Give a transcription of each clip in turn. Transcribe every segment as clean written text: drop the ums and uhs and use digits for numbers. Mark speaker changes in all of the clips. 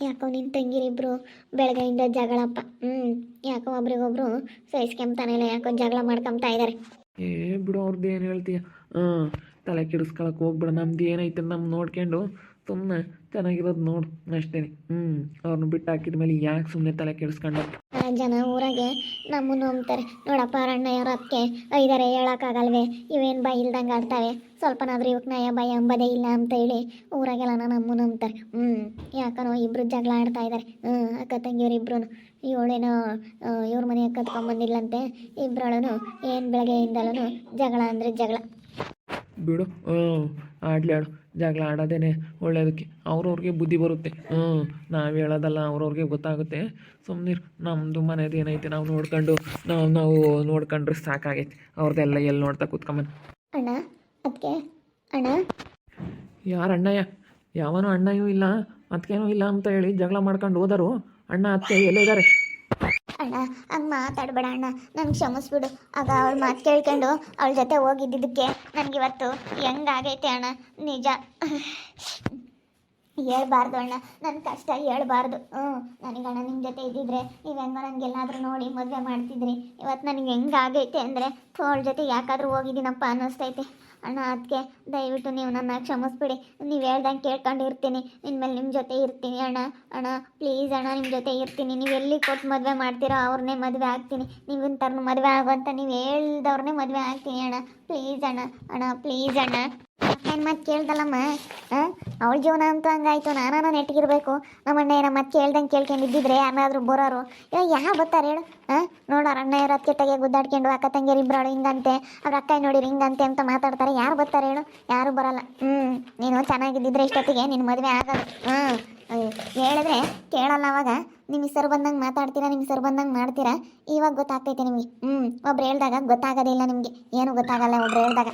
Speaker 1: ಯಾಕೋ ನಿನ್ನ ತಂಗಿರಿಬ್ರು ಬೆಳಗ್ಗೆಯಿಂದ ಜಗಳಪ್ಪ. ಯಾಕೋ ಒಬ್ರಿಗೊಬ್ರು ಸಹಿಸ್ಕೊಂತಾನೆ ಇಲ್ಲ, ಯಾಕೋ ಜಗಳ ಮಾಡ್ಕೊಂತಾ ಇದ್ದಾರೆ.
Speaker 2: ಏ ಬಿಡು ಅವ್ರದ್ದು ಏನು ಹೇಳ್ತೀಯ. ಹಾಂ, ತಲೆ ಕೆಡಿಸ್ಕೊಳಕ್ಕೆ ಹೋಗ್ಬಿಡ. ನಮ್ದು ಏನೈತೆ ನಮ್ಮ ನೋಡ್ಕೊಂಡು ಸುಮ್ಮನೆ ಚೆನ್ನಾಗಿರೋದು ನೋಡು ಅಷ್ಟೇ. ಅವ್ರನ್ನ ಬಿಟ್ಟು ಹಾಕಿದ ಮೇಲೆ ಯಾಕೆ ಸುಮ್ಮನೆ ತಲೆ ಕೆಡಿಸ್ಕೊಂಡು.
Speaker 1: ಜನ ಊರಾಗೆ ನಮ್ಮನ್ನು ನಂಬ್ತಾರೆ ನೋಡಪ್ಪ. ಅಣ್ಣಯ್ಯವ್ರ ಅದಕ್ಕೆ ಐದಾರೆ ಹೇಳೋಕ್ಕಾಗಲ್ವೇ, ಇವೇನು ಬಾಯಿ ಇಲ್ದಂಗೆ ಆಡ್ತಾವೆ, ಸ್ವಲ್ಪನಾದ್ರೂ ಇವಕ್ಕೆ ನಯ ಭಯ ಅಂಬದೇ ಇಲ್ಲ ಅಂತ ಹೇಳಿ ಊರಾಗೆಲ್ಲ ನಮ್ಮನ್ನು ನಂಬ್ತಾರೆ. ಯಾಕನೋ ಇಬ್ರು ಜಗಳ ಆಡ್ತಾ ಇದ್ದಾರೆ. ಅಕ್ಕ ತಂಗಿಯವ್ರಿಬ್ರು. ಇವಳೇನೋ ಇವ್ರ ಮನೆಗೆ ಕತ್ಕೊಂಬಂದಿಲ್ಲಂತೆ. ಇಬ್ಬರೊಳನು ಏನು ಬೆಳಗ್ಗೆಯಿಂದಲೂ ಜಗಳ ಅಂದರೆ ಜಗಳ.
Speaker 2: ಬಿಡು, ಆಡಲಿ ಆಡು. ಜಗಳ ಆಡೋದೇನೆ ಒಳ್ಳೇದಕ್ಕೆ. ಅವ್ರವ್ರಿಗೆ ಬುದ್ಧಿ ಬರುತ್ತೆ. ನಾವು ಹೇಳೋದಲ್ಲ, ಅವ್ರವ್ರಿಗೆ ಗೊತ್ತಾಗುತ್ತೆ. ಸುಮ್ಮನೆ ನಮ್ಮದು ಮನೇದು ಏನೈತೆ ನಾವು ನೋಡ್ಕೊಂಡು ನಾವು ನೋಡ್ಕೊಂಡ್ರೆ ಸಾಕಾಗೈತೆ. ಅವ್ರದ್ದೆಲ್ಲ ಎಲ್ಲಿ ನೋಡ್ತಾ ಕೂತ್ಕೊಂಬನ್.
Speaker 1: ಅಣ್ಣ ಅದಕ್ಕೆ ಅಣ್ಣ
Speaker 2: ಯಾರು ಅಣ್ಣಯ್ಯ? ಯಾವನೂ ಅಣ್ಣಯ್ಯೂ ಇಲ್ಲ ಅದಕ್ಕೇನೂ ಇಲ್ಲ ಅಂತ ಹೇಳಿ ಜಗಳ ಮಾಡ್ಕೊಂಡು ಹೋದರು. ಅಣ್ಣ ಅದಕ್ಕೆ ಎಲ್ಲಿದ್ದಾರೆ?
Speaker 1: ಅಣ್ಣ ಹಂಗೆ ಮಾತಾಡಬೇಡ ಅಣ್ಣ, ನನಗೆ ಕ್ಷಮಿಸ್ಬಿಡು. ಆಗ ಅವಳು ಮಾತು ಕೇಳ್ಕೊಂಡು ಅವಳ ಜೊತೆ ಹೋಗಿದ್ದಿದ್ದಕ್ಕೆ ನನಗಿವತ್ತು ಹೆಂಗಾಗೈತೆ ಅಣ್ಣ. ನಿಜ ಹೇಳ್ಬಾರ್ದು ಅಣ್ಣ, ನನ್ನ ಕಷ್ಟ ಹೇಳ್ಬಾರ್ದು. ನನಗಣ್ಣ ನಿಮ್ಮ ಜೊತೆ ಇದ್ದಿದ್ರೆ ನೀವು ಹೆಂಗೋ ನನಗೆಲ್ಲಾದರೂ ನೋಡಿ ಮದುವೆ ಮಾಡ್ತಿದ್ರಿ. ಇವತ್ತು ನನಗೆ ಹೆಂಗಾಗೈತೆ ಅಂದರೆ ಅವಳ ಜೊತೆ ಯಾಕಾದರೂ ಹೋಗಿದ್ದೀನಪ್ಪ ಅನ್ನಿಸ್ತೈತೆ ಅಣ್ಣ. ಅದಕ್ಕೆ ದಯವಿಟ್ಟು ನೀವು ನನ್ನ ಕ್ಷಮಿಸ್ಬಿಡಿ. ನೀವು ಹೇಳ್ದಂಗೆ ಕೇಳ್ಕೊಂಡಿರ್ತೀನಿ. ಇನ್ಮೇಲೆ ನಿಮ್ಮ ಜೊತೆ ಇರ್ತೀನಿ ಅಣ್ಣ. ಅಣ್ಣ ಪ್ಲೀಸ್ ಅಣ್ಣ, ನಿಮ್ಮ ಜೊತೆ ಇರ್ತೀನಿ. ನೀವು ಎಲ್ಲಿ ಕೊಟ್ಟು ಮದುವೆ ಮಾಡ್ತೀರೋ ಅವ್ರನ್ನೇ ಮದುವೆ ಆಗ್ತೀನಿ. ನೀವಿಂಥವ್ರನ್ನ ಮದುವೆ ಆಗೋಂತ ನೀವು ಹೇಳ್ದವ್ರನ್ನೇ ಮದುವೆ ಆಗ್ತೀನಿ ಅಣ್ಣ. ಪ್ಲೀಸ್ ಅಣ್ಣ, ಅಣ್ಣ ಪ್ಲೀಸ್ ಅಣ್ಣ. ಏನು ಮತ್ತೆ ಕೇಳ್ದಲ್ಲಮ್ಮ, ಅವಳ ಜೀವನ ಅಂತ ಹಂಗಾಯ್ತು. ನಾನು ನೆಟ್ಟಿಗಿರ್ಬೇಕು. ನಮ್ಮ ಅಣ್ಣ ಏನೋ ಮತ್ತೆ ಕೇಳ್ದಂಗೆ ಕೇಳ್ಕೊಂಡಿದ್ದಿದ್ರೆ ಯಾರಾದರೂ ಬರೋರು ಯಾವ ಬರ್ತಾರೆ ಹೇಳು? ನೋಡೋರು ಅಣ್ಣ ಇರೋ ಕೆಟ್ಟಗೆ ಗುದ್ದಾಡ್ಕೊಂಡು ಅಕ್ಕ ತಂಗಿಯರು ಇಬ್ಬರು ಹಿಂಗಂತೆ, ಅವ್ರ ಅಕ್ಕ ನೋಡಿರಿ ಹಿಂಗಂತೆ ಅಂತ ಮಾತಾಡ್ತಾರೆ. ಯಾರು ಬರ್ತಾರೆ ಹೇಳು? ಯಾರು ಬರಲ್ಲ. ನೀನು ಚೆನ್ನಾಗಿದ್ದಿದ್ರೆ ಇಷ್ಟೊತ್ತಿಗೆ ನಿನ್ನ ಮದುವೆ ಆಗೋದು. ಹೇಳಿದ್ರೆ ಕೇಳಲ್ಲ. ಅವಾಗ ನಿಮ್ಮ ಸರ್ ಬಂದಂಗೆ ಮಾತಾಡ್ತೀರಾ, ನಿಮ್ಮ ಸರ್ ಬಂದಂಗೆ ಮಾಡ್ತೀರಾ. ಇವಾಗ ಗೊತ್ತಾಗ್ತೈತೆ ನಿಮಗೆ. ಒಬ್ರು ಹೇಳ್ದಾಗ ಗೊತ್ತಾಗೋದೇ ಇಲ್ಲ ನಿಮಗೆ, ಏನೂ ಗೊತ್ತಾಗಲ್ಲ ಒಬ್ರು ಹೇಳ್ದಾಗ.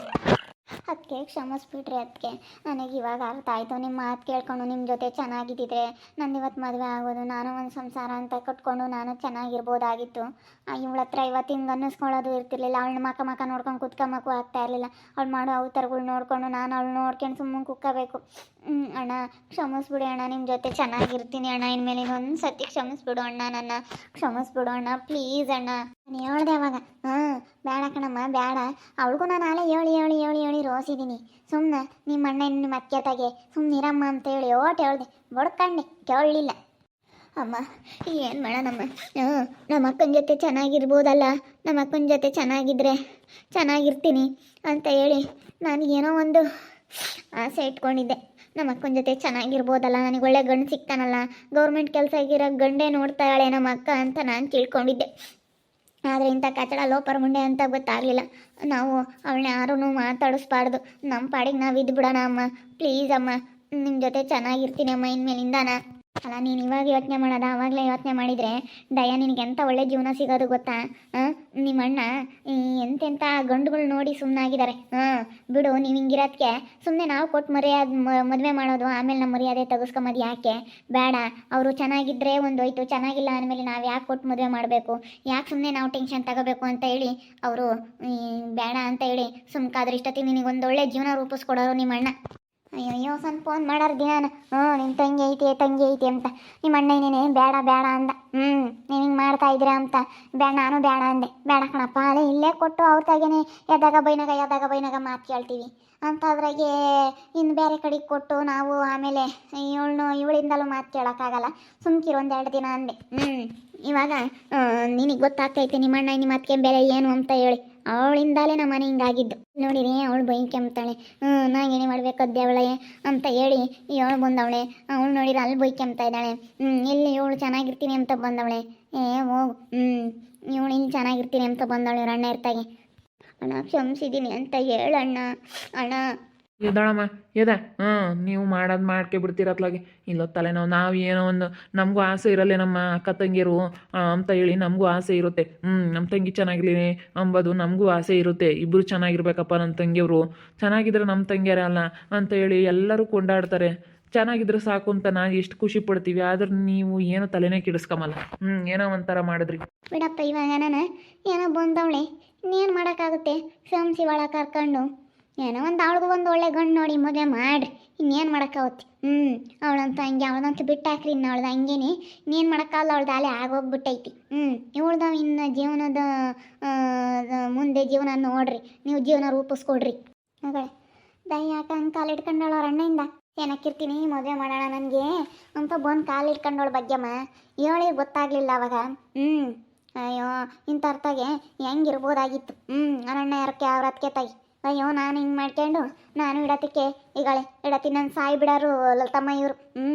Speaker 1: ಅದಕ್ಕೆ ಕ್ಷಮಿಸ್ಬಿಟ್ರಿ. ಅದಕ್ಕೆ ನನಗೆ ಇವಾಗ ಅರ್ಥ ಆಯಿತು. ನಿಮ್ಮ ಮಾತು ಕೇಳ್ಕೊಂಡು ನಿಮ್ಮ ಜೊತೆ ಚೆನ್ನಾಗಿದ್ದಿದ್ರೆ ನಾನು ಇವತ್ತು ಮದುವೆ ಆಗೋದು, ನಾನು ಒಂದು ಸಂಸಾರ ಅಂತ ಕಟ್ಕೊಂಡು ನಾನು ಚೆನ್ನಾಗಿರ್ಬೋದಾಗಿತ್ತು. ಇವಳ ಹತ್ರ ಇವತ್ತು ಹಿಂಗೆ ಅನ್ನಿಸ್ಕೊಳ್ಳೋದು ಇರ್ತಿರ್ಲಿಲ್ಲ. ಅವಳನ್ನ ಮಕ ನೋಡ್ಕೊಂಡು ಕುತ್ಕೊಂಬಕ್ಕೂ ಆಗ್ತಾ ಇರಲಿಲ್ಲ. ಅವಳು ಮಾಡೋ ಅವತಾರಗಳು ನೋಡಿಕೊಂಡು ನಾನು ಅವಳು ನೋಡ್ಕೊಂಡು ಸುಮ್ಮನೆ ಕುಕ್ಕಬೇಕು. ಅಣ್ಣ ಕ್ಷಮಿಸ್ಬಿಡಿ ಅಣ್ಣ, ನಿಮ್ಮ ಜೊತೆ ಚೆನ್ನಾಗಿರ್ತೀನಿ ಅಣ್ಣ. ಇನ್ಮೇಲೆ ಇನ್ನೊಂದು ಸತಿ ಕ್ಷಮಿಸ್ಬಿಡು ಅಣ್ಣ, ನನ್ನ ಕ್ಷಮಿಸ್ಬಿಡು ಅಣ್ಣ ಪ್ಲೀಸ್ ಅಣ್ಣ. ನಾನು ಹೇಳ್ದೆ ಅವಾಗ ಬೇಡ ಕಣಮ್ಮ ಬೇಡ. ಅವಳಿಗೂ ನಾನು ನಾಳೆ ಹೇಳಿ ರೋಸಿದ್ದೀನಿ. ಸುಮ್ಮನೆ ನಿಮ್ಮ ಅಣ್ಣ ನಿಮ್ಮ ಅತ್ತೆತಾಗೆ ಸುಮ್ಮನಿರಮ್ಮ ಅಂತ ಹೇಳಿ ಹೇಳ್ದೆ. ಬಡ್ಕಂಡೆ ಕೇಳಲಿಲ್ಲ. ಅಮ್ಮ ಏನು ಮಾಡೋಣಮ್ಮ, ನಮ್ಮ ಅಕ್ಕನ ಜೊತೆ ಚೆನ್ನಾಗಿರ್ಬೋದಲ್ಲ, ನಮ್ಮ ಅಕ್ಕನ ಜೊತೆ ಚೆನ್ನಾಗಿದ್ರೆ ಚೆನ್ನಾಗಿರ್ತೀನಿ ಅಂತ ಹೇಳಿ ನನಗೇನೋ ಒಂದು ಆಸೆ ಇಟ್ಕೊಂಡಿದ್ದೆ. ನಮ್ಮ ಅಕ್ಕನ ಜೊತೆ ಚೆನ್ನಾಗಿರ್ಬೋದಲ್ಲ, ನನಗೆ ಒಳ್ಳೆ ಗಂಡು ಸಿಗ್ತಾನಲ್ಲ, ಗೌರ್ಮೆಂಟ್ ಕೆಲಸ ಆಗಿರೋ ಗಂಡೇ ನೋಡ್ತಾಳೆ ನಮ್ಮ ಅಕ್ಕ ಅಂತ ನಾನು ತಿಳ್ಕೊಂಡಿದ್ದೆ. ಆದರೆ ಇಂಥ ಕಚಡ ಲೋಪರ್ ಮುಂಡೆ ಅಂತ ಗೊತ್ತಾಗಲಿಲ್ಲ. ನಾವು ಅವಳನ್ನ ಯಾರೂ ಮಾತಾಡಿಸ್ಬಾರ್ದು, ನಮ್ಮ ಪಾಡಿಗೆ ನಾವು ಇದ್ದು ಬಿಡೋಣ ಅಮ್ಮ. ಪ್ಲೀಸ್ ಅಮ್ಮ, ನಿಮ್ಮ ಜೊತೆ ಚೆನ್ನಾಗಿರ್ತೀನಿ ಅಮ್ಮ ಇನ್ಮೇಲಿಂದಾನ. ಅಲ್ಲ ನೀನು ಇವಾಗ ಯೋಚನೆ ಮಾಡೋದ, ಆವಾಗಲೇ ಯೋಚನೆ ಮಾಡಿದರೆ ದಯ ನಿನಗೆ ಎಂಥ ಒಳ್ಳೆ ಜೀವನ ಸಿಗೋದು ಗೊತ್ತಾ? ನಿಮ್ಮ ಅಣ್ಣ ಎಂತೆಂಥ ಗಂಡುಗಳು ನೋಡಿ ಸುಮ್ಮನಾಗಿದ್ದಾರೆ. ಬಿಡು, ನೀವು ಹಿಂಗಿರೋದಕ್ಕೆ ಸುಮ್ಮನೆ ನಾವು ಕೊಟ್ಟು ಮದುವೆ ಮಾಡೋದು, ಆಮೇಲೆ ನಮ್ಮ ಮರ್ಯಾದೆ ತೆಗೆಸ್ಕೊಂಬದು ಯಾಕೆ? ಬೇಡ. ಅವರು ಚೆನ್ನಾಗಿದ್ದರೆ ಒಂದು ಹೋಯ್ತು, ಚೆನ್ನಾಗಿಲ್ಲ ಅಂದಮೇಲೆ ನಾವು ಯಾಕೆ ಕೊಟ್ಟು ಮದುವೆ ಮಾಡಬೇಕು? ಯಾಕೆ ಸುಮ್ಮನೆ ನಾವು ಟೆನ್ಷನ್ ತಗೋಬೇಕು ಅಂತ ಹೇಳಿ ಅವರು ಬೇಡ ಅಂತ ಹೇಳಿ ಸುಮ್ಕಾದ್ರೆ ಇಷ್ಟೊತ್ತಿಗೆ ನಿನಗೆ ಒಂದು ಒಳ್ಳೆ ಜೀವನ ರೂಪಿಸ್ಕೊಡೋರು ನಿಮ್ಮ ಅಣ್ಣ. ಅಯ್ಯೋ ಸ್ವಲ್ಪ ಫೋನ್ ಮಾಡಾರ ದಿನ ನಿಮ್ಮ ತಂಗಿ ಐತಿ ಅಂತ. ನಿಮ್ಮ ಅಣ್ಣ ಏನೇನೆ ಬೇಡ ಅಂದ. ನೀವು ಹಿಂಗೆ ಮಾಡ್ತಾ ಇದ್ದೀರಾ ಅಂತ ನಾನು ಬೇಡ ಅಂದೆ. ಬೇಡ ಕಣಪ್ಪ, ಅಲ್ಲೇ ಇಲ್ಲೇ ಕೊಟ್ಟು ಅವ್ರ ತಾಗೇನೆ ಎದಾಗ ಬೈನಾಗ ಮಾತು ಕೇಳ್ತೀವಿ ಅಂತಾದ್ರಾಗೆ ಇನ್ನು ಬೇರೆ ಕಡೆಗೆ ಕೊಟ್ಟು ನಾವು ಆಮೇಲೆ ಇವಳಿಂದಲೂ ಮಾತು ಕೇಳೋಕ್ಕಾಗಲ್ಲ. ಸುಮ್ಕಿರು ಒಂದು 2 ದಿನ ಅಂದೆ. ಇವಾಗ ನಿನಗೆ ಗೊತ್ತಾಗ್ತೈತೆ ನಿಮ್ಮ ಅಣ್ಣ ನಿಮ್ಮ ಅತ್ತಿಗೆ ಬೆಲೆ ಏನು ಅಂತ ಹೇಳಿ. ಅವಳಿಂದಾಲೇ ನಮ್ಮ ಮನೆ ಹಿಂಗಾಗಿದ್ದು ನೋಡಿರಿ. ಅವಳು ಬೈಕೆಂಬ್ತಾಳೆ, ನಾಗೇನೆ ಮಾಡಬೇಕದ್ದೆ ಅವಳೆ ಅಂತ ಹೇಳಿ ಇವಳು ಬಂದವಳೆ. ಅವಳು ನೋಡಿರಿ ಅಲ್ಲಿ ಬೈಕೆಂಬ್ತಾ ಇದ್ದಾಳೆ. ಎಲ್ಲಿ ಇವಳು ಚೆನ್ನಾಗಿರ್ತೀನಿ ಅಂತ ಬಂದವಳೆ. ಹೋಗು, ಇವಳು ಇಲ್ಲಿ ಚೆನ್ನಾಗಿರ್ತೀನಿ ಅಂತ ಬಂದವಳೆ ಅಣ್ಣ ಇರ್ತಾಗೆ. ಅಣ್ಣ ಕ್ಷಮಿಸಿದ್ದೀನಿ ಅಂತ ಹೇಳಣ್ಣ. ಅಣ್ಣ
Speaker 2: ಎದಳಮ್ಮ ಎದೆ. ನೀವು ಮಾಡೋದು ಮಾಡ್ಕೊಬಿಡ್ತೀರತ್ಲಾಗೆ ಇಲ್ಲೋ ತಲೆನೋವು. ನಾವು ಏನೋ ಒಂದು ನಮಗೂ ಆಸೆ ಇರಲ್ಲ ನಮ್ಮ ಅಕ್ಕ ತಂಗಿರು ಅಂತ ಹೇಳಿ ನಮಗೂ ಆಸೆ ಇರುತ್ತೆ. ನಮ್ಮ ತಂಗಿ ಚೆನ್ನಾಗಿರ್ಲಿ ಅಂಬೋದು ನಮಗೂ ಆಸೆ ಇರುತ್ತೆ. ಇಬ್ಬರು ಚೆನ್ನಾಗಿರ್ಬೇಕಪ್ಪ, ನನ್ನ ತಂಗಿಯವರು ಚೆನ್ನಾಗಿದ್ರೆ ನಮ್ಮ ತಂಗಿಯರೇ ಅಲ್ಲ ಅಂತ ಹೇಳಿ ಎಲ್ಲರೂ ಕೊಂಡಾಡ್ತಾರೆ. ಚೆನ್ನಾಗಿದ್ರೆ ಸಾಕು ಅಂತ ನಾವು ಎಷ್ಟು ಖುಷಿ ಪಡ್ತೀವಿ. ಆದ್ರೆ ನೀವು ಏನೋ ತಲೆನೇ ಕೆಡಿಸ್ಕೊಂಬಲ್ಲ. ಏನೋ ಒಂಥರ ಮಾಡಿದ್ರಿ
Speaker 1: ಬಿಡಪ್ಪ. ಇವಾಗ ನಾನು ಏನೋ ಬಂದವಳೆ, ಇನ್ನೇನು ಮಾಡೋಕ್ಕಾಗುತ್ತೆ? ಕ್ಷಮಿಸಿ ಒಳ ಕರ್ಕೊಂಡು ಏನೋ ಒಂದು ಅವಳಿಗೂ ಒಂದು ಒಳ್ಳೆ ಗಂಡು ನೋಡಿ ಮದುವೆ ಮಾಡಿರಿ, ಇನ್ನೇನು ಮಾಡೋಕ್ಕಾಗತ್ತೆ. ಅವಳಂತೂ ಹಂಗೆ, ಅವಳದಂತೂ ಬಿಟ್ಟಾಕ್ರಿ, ಇನ್ನು ಅವಳ್ದು ಹಂಗೇನೆ, ಇನ್ನೇನು ಮಾಡೋಕ್ಕಾಗಲ್ಲ, ಅವಳ್ದು ಅಲೆ ಆಗೋಗ್ಬಿಟ್ಟೈತಿ. ಇವಳ್ದು ಇನ್ನು ಜೀವನದ ಮುಂದೆ ಜೀವನ ನೋಡ್ರಿ, ನೀವು ಜೀವನ ರೂಪಿಸ್ಕೊಡ್ರಿ ಮಗಳೇ. ಯಾಕೆ ಹಂಗೆ ಕಾಲು ಇಟ್ಕೊಂಡಾಳ ಅವ್ರ ಅಣ್ಣಯಿಂದ, ಏನಕ್ಕಿರ್ತೀನಿ ಮದುವೆ ಮಾಡೋಣ ನನಗೆ ಅಂತ ಬಂದು ಕಾಲು ಇಟ್ಕೊಂಡೋಳ ಬಗ್ಗೆಮ್ಮ ಹೇಳಿ ಗೊತ್ತಾಗಲಿಲ್ಲ ಅವಾಗ. ಅಯ್ಯೋ ಇಂಥ ಅರ್ಥಗೆ ಹೆಂಗಿರ್ಬೋದಾಗಿತ್ತು. ಅರಣ್ಣ ಯಾರಕ್ಕೆ ಅವ್ರ ಅದಕ್ಕೆ ತಾಯಿ, ಅಯ್ಯೋ ನಾನು ಹಿಂಗೆ ಮಾಡ್ಕೊಂಡು ನಾನು ಇಡತಕ್ಕೆ ಈಗಳೆ ಇಡತಿ ನನ್ನ ಸಾಯಿ ಬಿಡೋರು ಲತಮ್ಮ ಇವರು.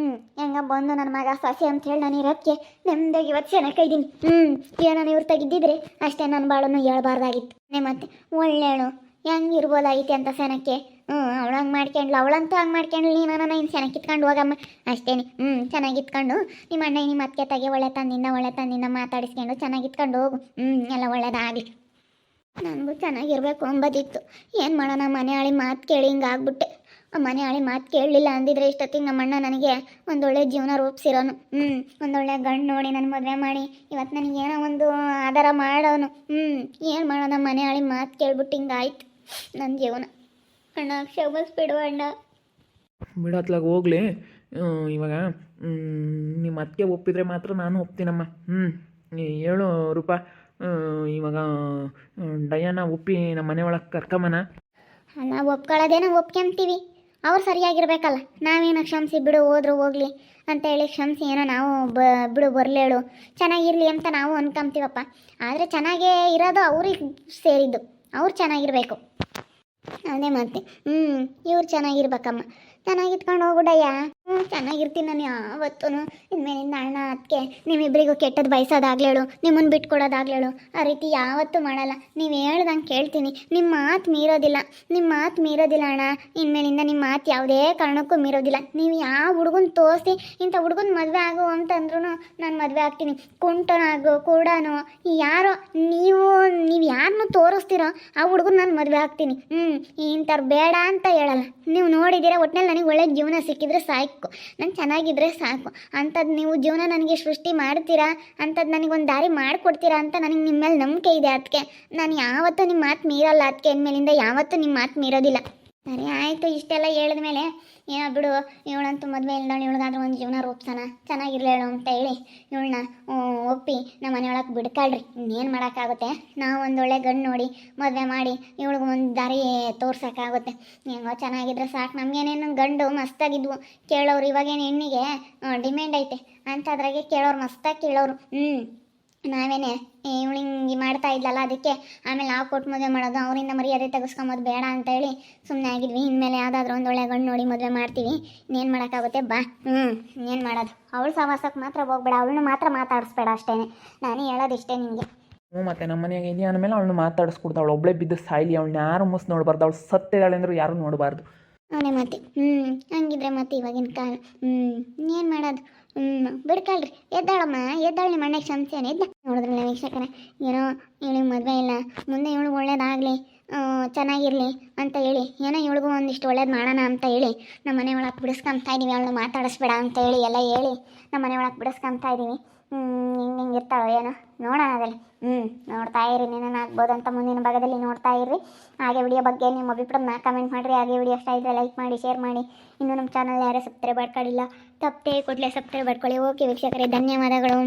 Speaker 1: ಹೆಂಗ ಬಂದು ನನ್ನ ಮಗ ಸಸಿ ಅಂತ ಹೇಳಿ ನಾನು ಇರೋಕ್ಕೆ ನೆಮ್ಮದಿಯಾಗಿ ಇವತ್ತು ಚೆನ್ನಾಗಿದ್ದೀನಿ. ಏನೋ ಇವ್ರು ತೆಗಿದ್ದಿದ್ರೆ ಅಷ್ಟೇ ನನ್ನ ಬಾಳನ್ನು ಹೇಳ್ಬಾರ್ದಾಗಿತ್ತು. ಮತ್ತೆ ಒಳ್ಳೆಳು ಹೆಂಗೆ ಇರ್ಬೋದಾಗಿತ್ತು ಅಂತ ಸೆನಕ್ಕೆ. ಅವಳು ಹಂಗೆ ಮಾಡ್ಕೊಂಡ್ಲು, ಅವಳಂತೂ ಹಂಗೆ ಮಾಡ್ಕೊಂಡ್ಲು, ನೀನು ಇನ್ನು ಸೆನಕ್ಕೆ ಇತ್ಕೊಂಡು ಹೋಗಮ್ಮ ಅಷ್ಟೇನೆ. ಚೆನ್ನಾಗಿತ್ಕೊಂಡು ನಿಮ್ಮ ಅಣ್ಣ ನಿಮ್ಮ ಅತ್ತಿಗೆ ತೆಗೆ ಒಳ್ಳೆ ತಂದಿಂದ ಮಾತಾಡಿಸ್ಕೊಂಡು ಚೆನ್ನಾಗಿತ್ಕೊಂಡು ಹೋಗು. ಎಲ್ಲ ಒಳ್ಳೇದಾಗಲಿ. ನನಗೂ ಚೆನ್ನಾಗಿರ್ಬೇಕು ಅಂಬೋದಿತ್ತು. ಏನು ಮಾಡೋಣ, ಮನೆ ಹಾಳಿ ಮಾತು ಕೇಳಿ ಹಿಂಗೆ ಆಗ್ಬಿಟ್ಟೆ. ಮನೆ ಹಾಳಿ ಮಾತು ಕೇಳಲಿಲ್ಲ ಅಂದಿದ್ರೆ ಇಷ್ಟೊತ್ತಿಗೆ ನಮ್ಮಣ್ಣ ನನಗೆ ಒಂದೊಳ್ಳೆ ಜೀವನ ರೂಪಿಸಿರೋನು. ಒಂದೊಳ್ಳೆ ಗಂಡು ನೋಡಿ ನನ್ನ ಮದುವೆ ಮಾಡಿ ಇವತ್ತು ನನಗೇನೋ ಒಂದು ಆಧಾರ ಮಾಡೋನು. ಏನು ಮಾಡೋಣ, ಮನೆ ಹಾಳಿ ಮಾತು ಕೇಳ್ಬಿಟ್ಟು ಹಿಂಗಾಯ್ತು ನನ್ನ ಜೀವನ. ಅಣ್ಣ ಕ್ಷಮಿಸ್ಬಿಡು ಅಣ್ಣ.
Speaker 2: ಬಿಡತ್ಲಾಗ ಹೋಗ್ಲಿ. ಇವಾಗ ನಿಮ್ಮ ಅತ್ತಿಗೆ ಒಪ್ಪಿದ್ರೆ ಮಾತ್ರ ನಾನು ಒಪ್ತೀನಮ್ಮ. ಹೇಳು ರೂಪ, ಇವಾಗ ಡಯಾನ ಒಪ್ಪಿ ನಮ್ಮ ಮನೆ ಒಳಗೆ ಕರ್ಕೊಂಬನ.
Speaker 1: ನಾವು ಒಪ್ಕೊಳ್ಳೋದೇ ನಾವು ಒಪ್ಕೊಂತೀವಿ, ಅವ್ರು ಸರಿಯಾಗಿರ್ಬೇಕಲ್ಲ. ನಾವೇನೋ ಕ್ಷಮಿಸಿ ಬಿಡು ಹೋದ್ರು ಹೋಗ್ಲಿ ಅಂತ ಹೇಳಿ ಕ್ಷಮಿಸಿ ಏನೋ ನಾವು ಬಿಡು ಬರಲೇಳು ಚೆನ್ನಾಗಿರಲಿ ಅಂತ ನಾವು ಅನ್ಕೊಂತೀವಪ್ಪ. ಆದರೆ ಚೆನ್ನಾಗೇ ಇರೋದು ಅವ್ರಿಗೆ ಸೇರಿದ್ದು, ಅವ್ರು ಚೆನ್ನಾಗಿರ್ಬೇಕು. ಅದೇ ಮತ್ತೆ ಇವ್ರು ಚೆನ್ನಾಗಿರ್ಬೇಕಮ್ಮ. ಚೆನ್ನಾಗಿತ್ಕೊಂಡು ಹೋಗ್ಬಿಡಯ್ಯ. ಚೆನ್ನಾಗಿರ್ತೀನಿ ನಾನು ಯಾವತ್ತೂ. ಇನ್ಮೇಲಿಂದ ಅಣ್ಣ ಅದಕ್ಕೆ ನಿಮ್ಮಿಬ್ಬರಿಗೂ ಕೆಟ್ಟದ್ದು ಬಯಸೋದಾಗ್ಲೇಳು, ನಿಮ್ಮನ್ನು ಬಿಟ್ಕೊಡೋದಾಗ್ಲೇಳು ಆ ರೀತಿ ಯಾವತ್ತೂ ಮಾಡಲ್ಲ. ನೀವು ಹೇಳ್ದಂಗೆ ಕೇಳ್ತೀನಿ, ನಿಮ್ಮ ಮಾತು ಮೀರೋದಿಲ್ಲ ಅಣ್ಣ. ಇನ್ಮೇಲಿಂದ ನಿಮ್ಮ ಮಾತು ಯಾವುದೇ ಕಾರಣಕ್ಕೂ ಮೀರೋದಿಲ್ಲ. ನೀವು ಯಾವ ಹುಡುಗನ ತೋರಿಸಿ ಇಂಥ ಹುಡುಗನ ಮದುವೆ ಆಗು ಅಂತಂದ್ರೂ ನಾನು ಮದುವೆ ಆಗ್ತೀನಿ. ಕುಂಟನಾಗು ಕೂಡನೋ ಯಾರೋ ನೀವು ಯಾರನ್ನೂ ತೋರಿಸ್ತೀರೋ ಆ ಹುಡುಗನ ನಾನು ಮದುವೆ ಆಗ್ತೀನಿ. ಇಂಥವ್ರು ಬೇಡ ಅಂತ ಹೇಳಲ್ಲ. ನೀವು ನೋಡಿದ್ದೀರಾ, ಒಟ್ಟಿನಲ್ಲಿ ನನಗೆ ಒಳ್ಳೆ ಜೀವನ ಸಿಕ್ಕಿದ್ರೆ ಸಾಕು, ನಾನು ಚೆನ್ನಾಗಿದ್ರೆ ಸಾಕು. ಅಂಥದ್ದು ನೀವು ಜೀವನ ನನಗೆ ಸೃಷ್ಟಿ ಮಾಡ್ತೀರಾ, ಅಂಥದ್ದು ನನಗೊಂದು ದಾರಿ ಮಾಡಿಕೊಡ್ತೀರಾ ಅಂತ ನನಗೆ ನಿಮ್ಮ ಮೇಲೆ ನಂಬಿಕೆ ಇದೆ. ಅದಕ್ಕೆ ನಾನು ಯಾವತ್ತೂ ನಿಮ್ಮ ಮಾತು ಮೀರಲ್ಲ. ಅದಕ್ಕೆ ಇನ್ಮೇಲಿಂದ ಯಾವತ್ತೂ ನಿಮ್ಮ ಮಾತು ಮೀರೋದಿಲ್ಲ. ಸರಿ ಆಯಿತು, ಇಷ್ಟೆಲ್ಲ ಹೇಳಿದ ಮೇಲೆ ಏನೋ ಬಿಡು, ಇವಳಂತೂ ಮದುವೆ ಇಲ್ದವಳು, ಇವಳಿಗಾದ್ರೂ ಒಂದು ಜೀವನ ರೂಪಿಸೋಣ, ಚೆನ್ನಾಗಿರ್ಲೇಳು ಅಂತ ಹೇಳಿ ಇವಳನ್ನ ಒಪ್ಪಿ ನಮ್ಮ ಮನೆಯೊಳಗೆ ಬಿಡ್ಕೊಳ್ರಿ. ಇನ್ನೇನು ಮಾಡೋಕ್ಕಾಗುತ್ತೆ, ನಾವು ಒಂದೊಳ್ಳೆ ಗಂಡು ನೋಡಿ ಮದುವೆ ಮಾಡಿ ಇವಳಿಗೆ ಒಂದು ದಾರಿ ತೋರ್ಸೋಕ್ಕಾಗುತ್ತೆ. ಹೆಂಗೋ ಚೆನ್ನಾಗಿದ್ರೆ ಸಾಕು. ನಮಗೇನೇನು ಗಂಡು ಮಸ್ತಾಗಿದ್ವು ಕೇಳೋರು, ಇವಾಗೇನು ಹೆಣ್ಣಿಗೆ ಡಿಮ್ಯಾಂಡ್ ಐತೆ ಅಂಥದ್ರಾಗೆ ಕೇಳೋರು ಮಸ್ತಾಗಿ ಕೇಳೋರು. ನಾವೇನೆ ಇವಳು ಹಿಂಗೆ ಮಾಡ್ತಾ ಇದ್ಲಲ್ಲ, ಅದಕ್ಕೆ ಆಮೇಲೆ ನಾವು ಕೊಟ್ಟು ಮದುವೆ ಮಾಡೋದು, ಅವರಿಂದ ಮರ್ಯಾದೆ ತೆಗೆಸ್ಕೊಂಬೋದು ಬೇಡ ಅಂತ ಹೇಳಿ ಸುಮ್ಮನೆ ಆಗಿದ್ವಿ. ಇನ್ಮೇಲೆ ಯಾವುದಾದ್ರೂ ಒಂದು ಒಳ್ಳೆ ಗಂಡು ನೋಡಿ ಮದುವೆ ಮಾಡ್ತೀವಿ. ಇನ್ನೇನು ಮಾಡೋಕ್ಕಾಗುತ್ತೆ, ಬಾ. ಇನ್ನೇನು ಮಾಡೋದು, ಅವಳು ಸಹವಾಸಕ್ಕೆ ಮಾತ್ರ ಹೋಗ್ಬೇಡ, ಅವಳನ್ನ ಮಾತ್ರ ಮಾತಾಡಿಸ್ಬೇಡ ಅಷ್ಟೇ. ನಾನು ಹೇಳೋದಿಷ್ಟೇ ನಿಮಗೆ.
Speaker 2: ಮತ್ತು ನಮ್ಮ ಮನೆಯಾಗ ಇದೆಯಾ ಅಂದಮೇಲೆ ಅವಳನ್ನ ಮಾತಾಡಿಸ್ಕೊಡ್ದು. ಅವಳು ಒಬ್ಬಳೇ ಬಿದ್ದು ಸಾಯ್ಲಿ, ಅವಳನ್ನ ಯಾರು ಮುಸ್ ನೋಡಬಾರ್ದು. ಅವಳು ಸತ್ತಿದ್ದಾಳೆ ಅಂದರೂ ಯಾರೂ ನೋಡಬಾರ್ದು.
Speaker 1: ಅವನೇ ಮತ್ತೆ ಹಂಗಿದ್ರೆ ಮತ್ತೆ ಇವಾಗಿನ ಕಾಲ ಇನ್ನೇನು ಮಾಡೋದು. ಬಿಡ್ಕಳ್ರಿ. ಎದ್ದಾಳಮ್ಮ, ಎದ್ದಾಳು. ನಿಮ್ಮ ಅಣ್ಣಗೆ ಕ್ಷಮಿಸೇನೆ ಎದ್ದ. ನೋಡಿದ್ರಲ್ಲ ವೀಕ್ಷಕರೇ, ಏನೋ ಇವಳಿಗೆ ಮದುವೆ ಇಲ್ಲ, ಮುಂದೆ ಇವಳಿಗೆ ಒಳ್ಳೇದಾಗಲಿ, ಚೆನ್ನಾಗಿರಲಿ ಅಂತ ಹೇಳಿ ಏನೋ ಇವಳಿಗೂ ಒಂದಿಷ್ಟು ಒಳ್ಳೇದು ಮಾಡೋಣ ಅಂತ ಹೇಳಿ ನಮ್ಮ ಮನೆ ಒಳಗೆ ಬಿಡಿಸ್ಕೊಂತಾ ಇದ್ದೀವಿ. ಅವಳನ್ನ ಮಾತಾಡಿಸ್ಬೇಡ ಅಂತ ಹೇಳಿ ಎಲ್ಲ ಹೇಳಿ ನಮ್ಮ ಮನೆ ಒಳಗೆ ಬಿಡಿಸ್ಕೊಂತಾ ಇದ್ದೀವಿ. ಹಿಂಗೆ ಇರ್ತಾಳೋ ಏನೋ ನೋಡೋಣ ಅದರಲ್ಲಿ. ನೋಡ್ತಾ ಇರಿ, ಏನೇನು ಆಗ್ಬೋದು ಅಂತ ಮುಂದಿನ ಭಾಗದಲ್ಲಿ ನೋಡ್ತಾ ಇರ್ರಿ. ಹಾಗೆ ವಿಡಿಯೋ ಬಗ್ಗೆ ನಿಮ್ಮ ಅಭಿಪ್ರಾಯನ ಕಮೆಂಟ್ ಮಾಡಿರಿ. ಹಾಗೆ ವಿಡಿಯೋ ಇಷ್ಟ ಇದ್ದರೆ ಲೈಕ್ ಮಾಡಿ, ಶೇರ್ ಮಾಡಿ. ಇನ್ನೂ ನಮ್ಮ ಚಾನಲ್ ಯಾರೇ ಸಬ್ಸ್ಕ್ರೈಬ್ ಮಾಡ್ಕೊಳ್ಳಿಲ್ಲ, ತಪ್ಪೇ ಕೂಡಲೇ ಸಬ್ಸ್ಕ್ರೈಬ್ ಮಾಡ್ಕೊಳ್ಳಿ. ಓಕೆ ವೀಕ್ಷಕರೇ, ಧನ್ಯವಾದಗಳು.